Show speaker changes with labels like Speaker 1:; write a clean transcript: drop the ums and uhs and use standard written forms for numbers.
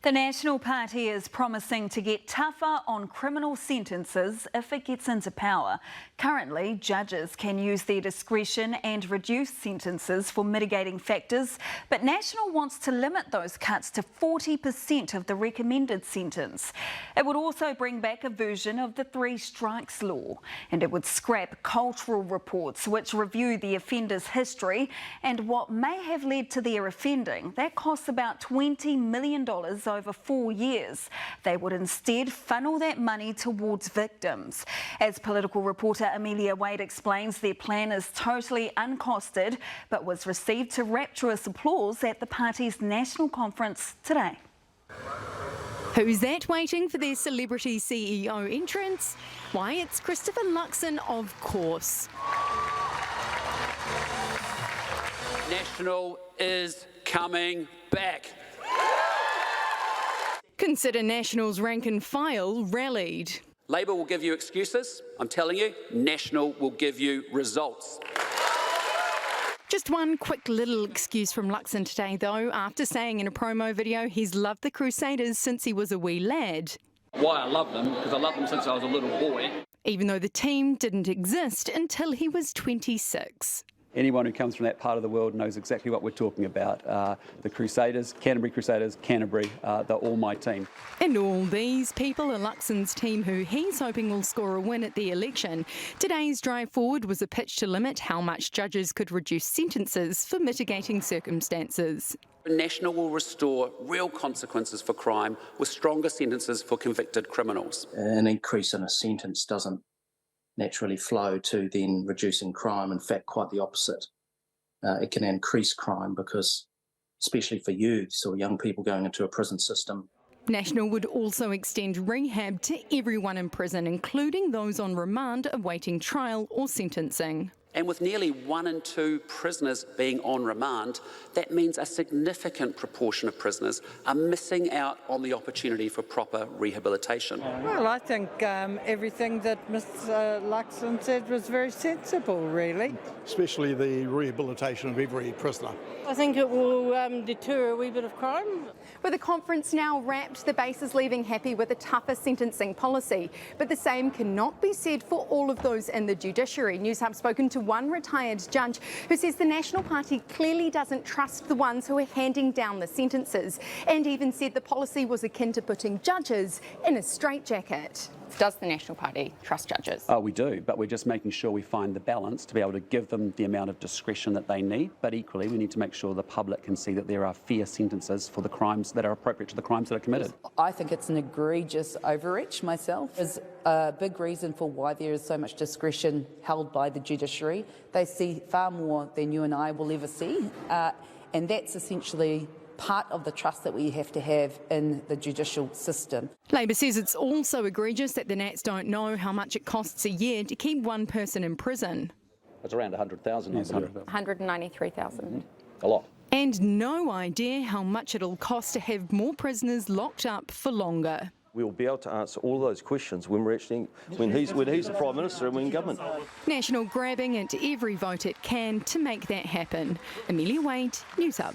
Speaker 1: The National Party is promising to get tougher on criminal sentences if it gets into power. Currently, judges can use their discretion and reduce sentences for mitigating factors, but National wants to limit those cuts to 40% of the recommended sentence. It would also bring back a version of the 3 strikes law, and it would scrap cultural reports which review the offender's history and what may have led to their offending. That costs about $20 million over 4 years. They would instead funnel that money towards victims. As political reporter Amelia Wade explains, their plan is totally uncosted, but was received to rapturous applause at the party's national conference today.
Speaker 2: Who's that waiting for their celebrity CEO entrance? Why, it's Christopher Luxon, of course.
Speaker 3: National is coming back.
Speaker 2: Consider National's rank and file rallied.
Speaker 3: Labor will give you excuses. I'm telling you, National will give you results.
Speaker 2: Just one quick little excuse from Luxon today, though, after saying in a promo video he's loved the Crusaders since he was a wee lad.
Speaker 3: Why I love them? Because I loved them since I was a little boy.
Speaker 2: Even though the team didn't exist until he was 26.
Speaker 4: Anyone who comes from that part of the world knows exactly what we're talking about. The Crusaders, Canterbury Crusaders, Canterbury, they're all my team.
Speaker 2: And all these people are Luxon's team, who he's hoping will score a win at the election. Today's drive forward was a pitch to limit how much judges could reduce sentences for mitigating circumstances.
Speaker 3: National will restore real consequences for crime with stronger sentences for convicted criminals.
Speaker 5: An increase in a sentence doesn't naturally flow to then reducing crime. In fact, quite the opposite. It can increase crime because, especially for youths or young people going into a prison system.
Speaker 2: National would also extend rehab to everyone in prison, including those on remand awaiting trial or sentencing.
Speaker 3: And with nearly 1 in 2 prisoners being on remand, that means a significant proportion of prisoners are missing out on the opportunity for proper rehabilitation.
Speaker 6: Well, I think everything that Mr. Luxon said was very sensible, really.
Speaker 7: Especially the rehabilitation of every prisoner.
Speaker 8: I think it will deter a wee bit of crime.
Speaker 9: With the conference now wrapped, the base is leaving happy with a tougher sentencing policy. But the same cannot be said for all of those in the judiciary. Newshub spoken to one retired judge who says the National Party clearly doesn't trust the ones who are handing down the sentences, and even said the policy was akin to putting judges in a straitjacket.
Speaker 10: Does the National Party trust judges?
Speaker 4: Oh, we do, but we're just making sure we find the balance to be able to give them the amount of discretion that they need. But equally, we need to make sure the public can see that there are fair sentences for the crimes that are appropriate to the crimes that are committed.
Speaker 11: I think it's an egregious overreach myself. Is a big reason for why there is so much discretion held by the judiciary. They see far more than you and I will ever see, and that's essentially part of the trust that we have to have in the judicial system.
Speaker 2: Labor says it's also egregious that the Nats don't know how much it costs a year to keep one person in prison.
Speaker 12: It's around 100,000.
Speaker 4: Yes,
Speaker 10: 193,000.
Speaker 12: A lot.
Speaker 2: And no idea how much it'll cost to have more prisoners locked up for longer.
Speaker 13: We'll be able to answer all those questions when he's the Prime Minister and we're in government.
Speaker 2: National grabbing at every vote it can to make that happen. Amelia Wade, Newshub.